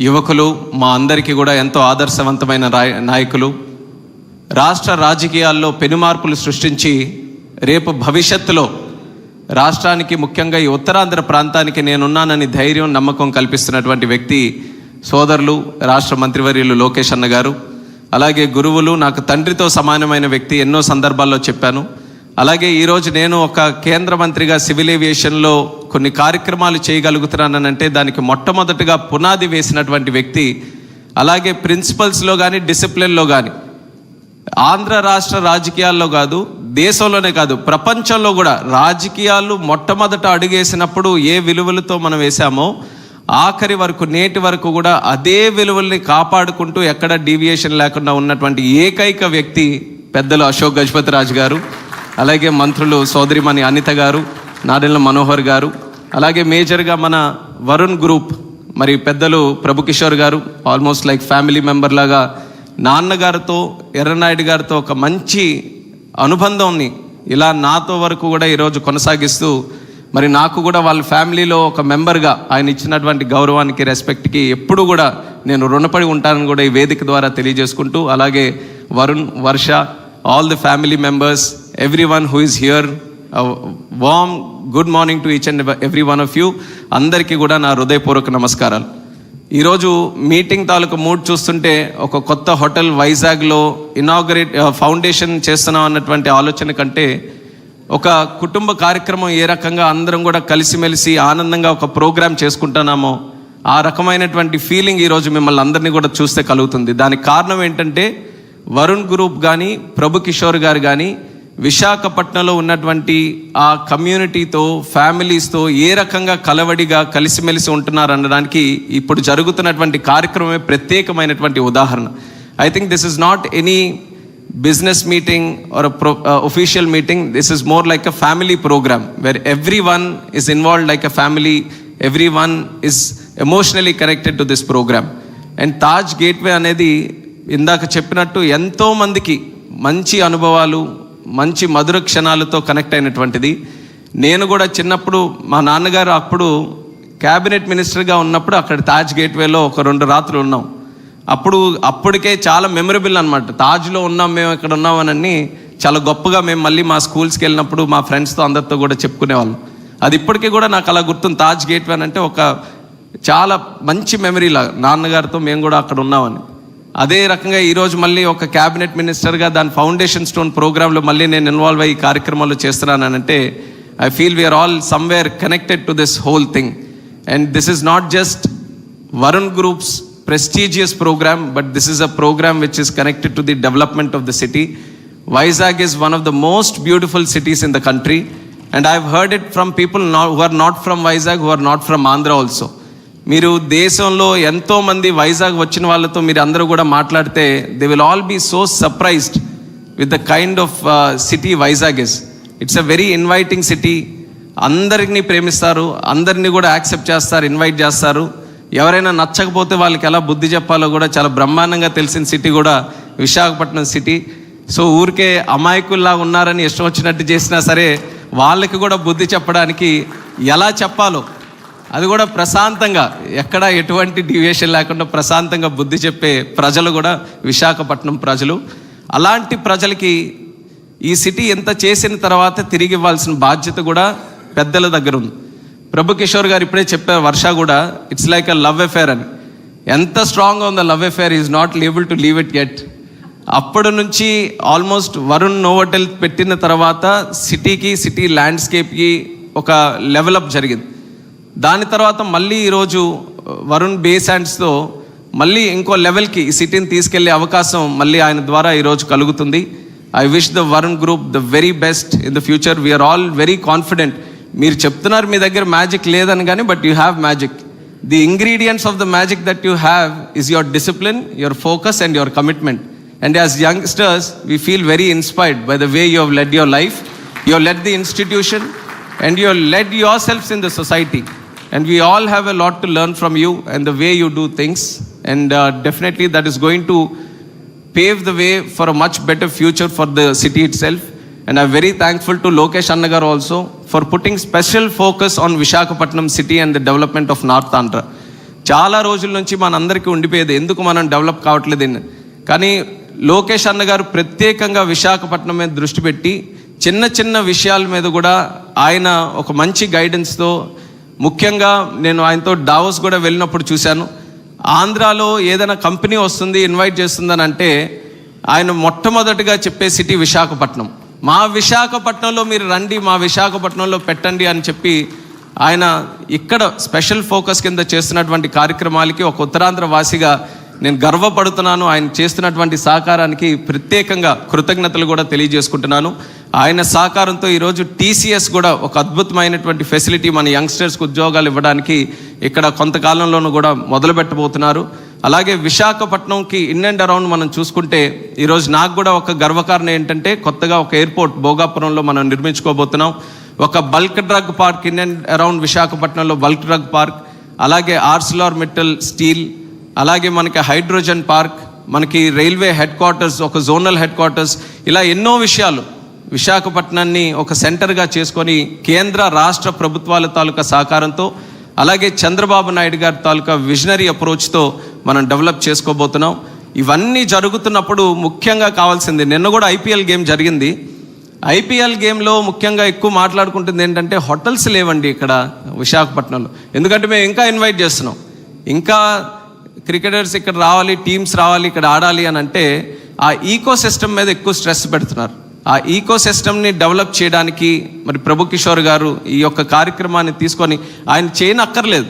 యువకులు మా అందరికీ కూడా ఎంతో ఆదర్శవంతమైన నాయకులు, రాష్ట్ర రాజకీయాల్లో పెనుమార్పులు సృష్టించి రేపు భవిష్యత్తులో రాష్ట్రానికి, ముఖ్యంగా ఈ ఉత్తరాంధ్ర ప్రాంతానికి నేనున్నానని ధైర్యం, నమ్మకం కల్పిస్తున్నటువంటి వ్యక్తి సోదరులు రాష్ట్ర మంత్రివర్యులు లోకేష్ అన్న గారు. అలాగే గురువులు, నాకు తండ్రితో సమానమైన వ్యక్తి, ఎన్నో సందర్భాల్లో చెప్పాను. అలాగే ఈరోజు నేను ఒక కేంద్ర మంత్రిగా సివిల్ ఏవియేషన్లో కొన్ని కార్యక్రమాలు చేయగలుగుతున్నానంటే దానికి మొట్టమొదటిగా పునాది వేసినటువంటి వ్యక్తి. అలాగే ప్రిన్సిపల్స్లో కానీ, డిసిప్లిన్లో కానీ, ఆంధ్ర రాష్ట్ర రాజకీయాల్లో కాదు, దేశంలోనే కాదు, ప్రపంచంలో కూడా రాజకీయాలు మొట్టమొదట అడుగేసినప్పుడు ఏ విలువలతో మనం వేసామో ఆఖరి వరకు, నేటి వరకు కూడా అదే విలువల్ని కాపాడుకుంటూ ఎక్కడ డీవియేషన్ లేకుండా ఉన్నటువంటి ఏకైక వ్యక్తి పెద్దలు అశోక్ గజపతి రాజు గారు. అలాగే మంత్రులు సోదరిమణి అనిత గారు, నాదెళ్ల మనోహర్ గారు, అలాగే మేజర్గా మన వరుణ్ గ్రూప్ మరి పెద్దలు ప్రభు కిషోర్ గారు, ఆల్మోస్ట్ లైక్ ఫ్యామిలీ మెంబర్ లాగా నాన్నగారితో, ఎర్రనాయుడు గారితో ఒక మంచి అనుబంధాన్ని ఇలా నాతో వరకు కూడా ఈరోజు కొనసాగిస్తూ, మరి నాకు కూడా వాళ్ళ ఫ్యామిలీలో ఒక మెంబర్గా ఆయన ఇచ్చినటువంటి గౌరవానికి, రెస్పెక్ట్కి ఎప్పుడు కూడా నేను రుణపడి ఉంటానని కూడా ఈ వేదిక ద్వారా తెలియజేసుకుంటూ, అలాగే వరుణ్, వర్ష, all the family members, everyone who is here, a warm good morning to each and every one of you. అందరికీ కూడా నా హృదయపూర్వక నమస్కారాలు. ఈరోజు మీటింగ్ తాలూకు మూడ్ చూస్తుంటే ఒక కొత్త హోటల్ వైజాగ్లో ఇనాగరేట్ ఫౌండేషన్ చేస్తున్నాం అన్నటువంటి ఆలోచన కంటే ఒక కుటుంబ కార్యక్రమం ఏ రకంగా అందరం కూడా కలిసిమెలిసి ఆనందంగా ఒక ప్రోగ్రామ్ చేసుకుంటున్నామో ఆ రకమైనటువంటి ఫీలింగ్ ఈరోజు మిమ్మల్ని అందరినీ కూడా చూస్తే కలుగుతుంది. దానికి కారణం ఏంటంటే వరుణ్ గ్రూప్ కానీ, ప్రభు కిషోర్ గారు కానీ విశాఖపట్నంలో ఉన్నటువంటి ఆ కమ్యూనిటీతో, ఫ్యామిలీస్తో ఏ రకంగా కలవడిగా కలిసిమెలిసి ఉంటున్నారు అనడానికి ఇప్పుడు జరుగుతున్నటువంటి కార్యక్రమమే ప్రత్యేకమైనటువంటి ఉదాహరణ. I think this is not any business meeting or official meeting. This is more like a family program where everyone is involved like a family, everyone is emotionally connected to this program. And Taj Gateway అనేది ఇందాక చెప్పినట్టు ఎంతో మందికి మంచి అనుభవాలు, మంచి మధుర క్షణాలతో connect అయినటువంటిది. నేను కూడా చిన్నప్పుడు మా నాన్నగారు అప్పుడు క్యాబినెట్ మినిస్టర్గా ఉన్నప్పుడు అక్కడ తాజ్ గేట్వేలో ఒక 2 రాత్రులు ఉన్నాం. అప్పటికే చాలా మెమరబుల్ అనమాట. తాజ్లో ఉన్నాం, మేము ఇక్కడ ఉన్నామని చాలా గొప్పగా మేము మళ్ళీ మా స్కూల్స్కి వెళ్ళినప్పుడు మా ఫ్రెండ్స్తో అందరితో కూడా చెప్పుకునేవాళ్ళం. అది ఇప్పటికీ కూడా నాకు అలా గుర్తుంది. తాజ్ గేట్వే అంటే ఒక చాలా మంచి మెమరీలా, నాన్నగారితో మేము కూడా అక్కడ ఉన్నామని. అదే రకంగా ఈరోజు మళ్ళీ ఒక క్యాబినెట్ మినిస్టర్గా దాని ఫౌండేషన్ స్టోన్ ప్రోగ్రాంలో మళ్ళీ నేను ఇన్వాల్వ్ అయ్యి కార్యక్రమాలు చేస్తున్నానంటే I feel we are all somewhere connected to this whole thing. And this is not just Varun groups prestigious program, but this is a program which is connected to the development of the city. Vizag is one of the most beautiful cities in the country, and I've heard it from people who are not from Vizag, who are not from Andhra also. మీరు దేశంలో ఎంతో మంది వైజాగ్ వచ్చిన వాళ్ళతో మీరు అందరూ కూడా మాట్లాడితే they will all be so surprised with the kind of city Vizag is. It's a very inviting city. అందరినీ ప్రేమిస్తారు, అందరినీ కూడా యాక్సెప్ట్ చేస్తారు, ఇన్వైట్ చేస్తారు. ఎవరైనా నచ్చకపోతే వాళ్ళకి ఎలా బుద్ధి చెప్పాలో కూడా చాలా బ్రహ్మాండంగా తెలిసిన సిటీ కూడా విశాఖపట్నం సిటీ. సో ఊరికే అమాయకుల్లా ఉన్నారని ఇష్టం వచ్చినట్టు చేసినా సరే వాళ్ళకి కూడా బుద్ధి చెప్పడానికి ఎలా చెప్పాలో అది కూడా ప్రశాంతంగా, ఎక్కడ ఎటువంటి డివియేషన్ లేకుండా ప్రశాంతంగా బుద్ధి చెప్పే ప్రజలు కూడా విశాఖపట్నం ప్రజలు. అలాంటి ప్రజలకి ఈ సిటీ ఎంత చేసిన తర్వాత తిరిగి ఇవ్వాల్సిన బాధ్యత కూడా పెద్దల దగ్గర ఉంది. ప్రభు కిషోర్ గారు ఇప్పుడే చెప్పారు, వర్ష కూడా it's like a love affair అని. ఎంత స్ట్రాంగ్గా ఉందో love affair, is not able to leave it yet. అప్పటి నుంచి ఆల్మోస్ట్ వరుణ్ నోవోటెల్ పెట్టిన తర్వాత సిటీకి, సిటీ ల్యాండ్స్కేప్కి ఒక లెవెలప్ జరిగింది. దాని తర్వాత మళ్ళీ ఈరోజు వరుణ్ బేస్ హ్యాండ్స్తో మళ్ళీ ఇంకో లెవెల్కి ఈ సిటీని తీసుకెళ్లే అవకాశం మళ్ళీ ఆయన ద్వారా ఈరోజు కలుగుతుంది. I wish the Varun group the very best in the future. We are all very confident. మీరు చెప్తున్నారు మీ దగ్గర మ్యాజిక్ లేదని కానీ, but you have magic. The ingredients of the magic that you have is your discipline, your focus and your commitment. And as youngsters, we feel very inspired by the way you have led your life. You have led the institution and you have led yourselves in the society. And we all have a lot to learn from you and the way you do things. And definitely that is going to pave the way for a much better future for the city itself. And I'm very thankful to Lokesh Annagar also for putting special focus on Visakhapatnam city and the development of North Andhra. చాలా రోజుల నుంచి మనందరికీ ఉండిపోయేది, ఎందుకు మనం develop కావట్లేదు. కానీ లోకేష్ అన్న గారు ప్రత్యేకంగా విశాఖపట్నం మీద దృష్టి పెట్టి చిన్న చిన్న విషయాల మీద కూడా ఆయన ఒక మంచి గైడెన్స్తో, ముఖ్యంగా నేను ఆయనతో డావోస్ కూడా వెళ్ళినప్పుడు చూశాను. ఆంధ్రాలో ఏదైనా కంపెనీ వస్తుంది, ఇన్వైట్ చేస్తుందని అంటే ఆయన మొట్టమొదటిగా చెప్పే సిటీ విశాఖపట్నం. మా విశాఖపట్నంలో మీరు రండి, మా విశాఖపట్నంలో పెట్టండి అని చెప్పి ఆయన ఇక్కడ స్పెషల్ ఫోకస్ కింద చేస్తున్నటువంటి కార్యక్రమాలకి ఒక ఉత్తరాంధ్ర వాసిగా నేను గర్వపడుతున్నాను. ఆయన చేస్తున్నటువంటి సహకారానికి ప్రత్యేకంగా కృతజ్ఞతలు కూడా తెలియజేసుకుంటున్నాను. ఆయన సహకారంతో ఈరోజు టీసీఎస్ కూడా ఒక అద్భుతమైనటువంటి ఫెసిలిటీ మన యంగ్స్టర్స్కి ఉద్యోగాలు ఇవ్వడానికి ఇక్కడ కొంతకాలంలోనూ కూడా మొదలు పెట్టబోతున్నారు. అలాగే విశాఖపట్నంకి ఇన్ అండ్ అరౌండ్ మనం చూసుకుంటే ఈరోజు నాకు కూడా ఒక గర్వకారణం ఏంటంటే కొత్తగా ఒక ఎయిర్పోర్ట్ భోగాపురంలో మనం నిర్మించుకోబోతున్నాం. ఒక bulk drug park in and around విశాఖపట్నంలో బల్క్ డ్రగ్ పార్క్, అలాగే ఆర్సిలార్ మెటల్ స్టీల్, అలాగే మనకి హైడ్రోజన్ పార్క్, మనకి రైల్వే హెడ్ క్వార్టర్స్, ఒక జోనల్ హెడ్ క్వార్టర్స్, ఇలా ఎన్నో విషయాలు విశాఖపట్నాన్ని ఒక సెంటర్గా చేసుకొని కేంద్ర రాష్ట్ర ప్రభుత్వాల తాలూకా సహకారంతో, అలాగే చంద్రబాబు నాయుడు గారి తాలూకా విజనరీ అప్రోచ్తో మనం డెవలప్ చేసుకోబోతున్నాం. ఇవన్నీ జరుగుతున్నప్పుడు ముఖ్యంగా కావాల్సింది, నిన్న కూడా ఐపీఎల్ గేమ్ జరిగింది. ఐపీఎల్ గేమ్లో ముఖ్యంగా ఎక్కువ మాట్లాడుకుంటుంది ఏంటంటే హోటల్స్ లేవండి ఇక్కడ విశాఖపట్నంలో. ఎందుకంటే మేము ఇంకా ఇన్వైట్ చేస్తున్నాం, ఇంకా క్రికెటర్స్ ఇక్కడ రావాలి, టీమ్స్ రావాలి, ఇక్కడ ఆడాలి అని అంటే ఆ ఈకో సిస్టమ్ మీద ఎక్కువ స్ట్రెస్ పెడుతున్నారు. ఆ ఈకో సిస్టమ్ని డెవలప్ చేయడానికి మరి ప్రభు కిషోర్ గారు ఈ యొక్క కార్యక్రమాన్ని తీసుకొని, ఆయన చేయనక్కర్లేదు,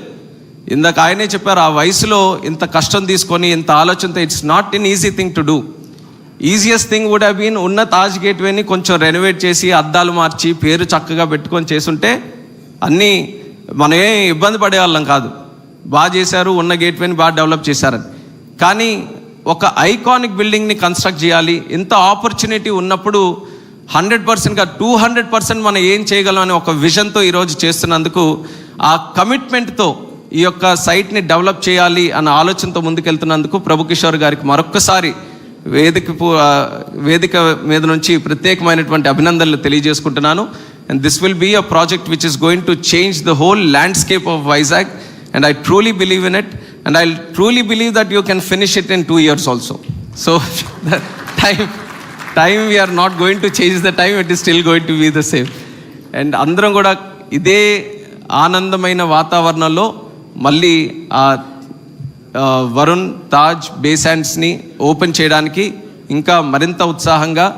ఇందాక ఆయనే చెప్పారు, ఆ వయసులో ఇంత కష్టం తీసుకొని ఇంత ఆలోచనతో it's not an easy thing to do. Easiest thing would have been ఉన్న తాజ్ గేట్వేని కొంచెం రెనోవేట్ చేసి అద్దాలు మార్చి పేరు చక్కగా పెట్టుకొని చేసుంటే అన్నీ మనం ఏం ఇబ్బంది పడేవాళ్ళం కాదు. బాగా చేశారు, ఉన్న గేట్వేని బాగా డెవలప్ చేశారని. కానీ ఒక ఐకానిక్ బిల్డింగ్ని కన్స్ట్రక్ట్ చేయాలి, ఇంత ఆపర్చునిటీ ఉన్నప్పుడు 100%గా 200% మనం ఏం చేయగలం అని ఒక విజన్తో ఈరోజు చేస్తున్నందుకు, ఆ కమిట్మెంట్తో ఈ యొక్క సైట్ని డెవలప్ చేయాలి అన్న ఆలోచనతో ముందుకెళ్తున్నందుకు ప్రభు కిషోర్ గారికి మరొక్కసారి వేదిక మీద నుంచి ప్రత్యేకమైనటువంటి అభినందనలు తెలియజేసుకుంటున్నాను. And this will be a project which is going to change the whole landscape of Vizag. And I truly believe in it, and I truly believe that you can finish it in 2 years also. So the time we are not going to change the time, it is still going to be the same. And అందరం కూడా ఇదే ఆనందమైన వాతావరణంలో మళ్ళీ ఆ వరుణ్ తాజ్ బే శాండ్స్ని open చేయడానికి ఇంకా మరింత ఉత్సాహంగా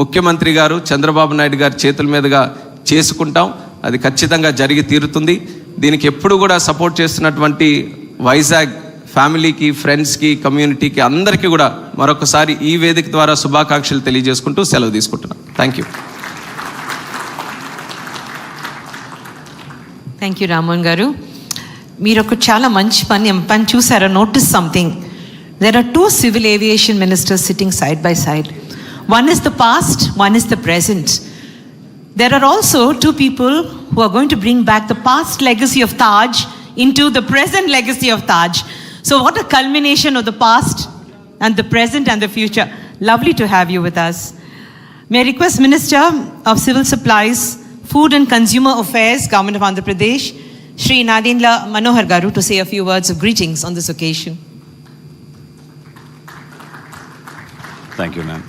ముఖ్యమంత్రి గారు చంద్రబాబు నాయుడు గారి చేతుల మీదుగా చేసుకుంటాం. అది ఖచ్చితంగా జరిగి తీరుతుంది. దీనికి ఎప్పుడు కూడా సపోర్ట్ చేస్తున్నటువంటి వైజాగ్ ఫ్యామిలీకి, ఫ్రెండ్స్కి, కమ్యూనిటీకి అందరికీ కూడా మరొకసారి ఈ వేదిక ద్వారా శుభాకాంక్షలు తెలియజేసుకుంటూ సెలవు తీసుకుంటున్నాను. Thank you. Thank you Raman garu. మీరు ఒక చాలా మంచి పని చూసారా? Notice something. There are 2 civil aviation ministers sitting side by side. One is the past, one is the present. There are also 2 people who are going to bring back the past legacy of Taj into the present legacy of Taj. So what a culmination of the past and the present and the future. Lovely to have you with us. May I request Minister of Civil Supplies, Food and Consumer Affairs, Government of Andhra Pradesh, Shri Nadinla Manohar Garu, to say a few words of greetings on this occasion. Thank you, ma'am.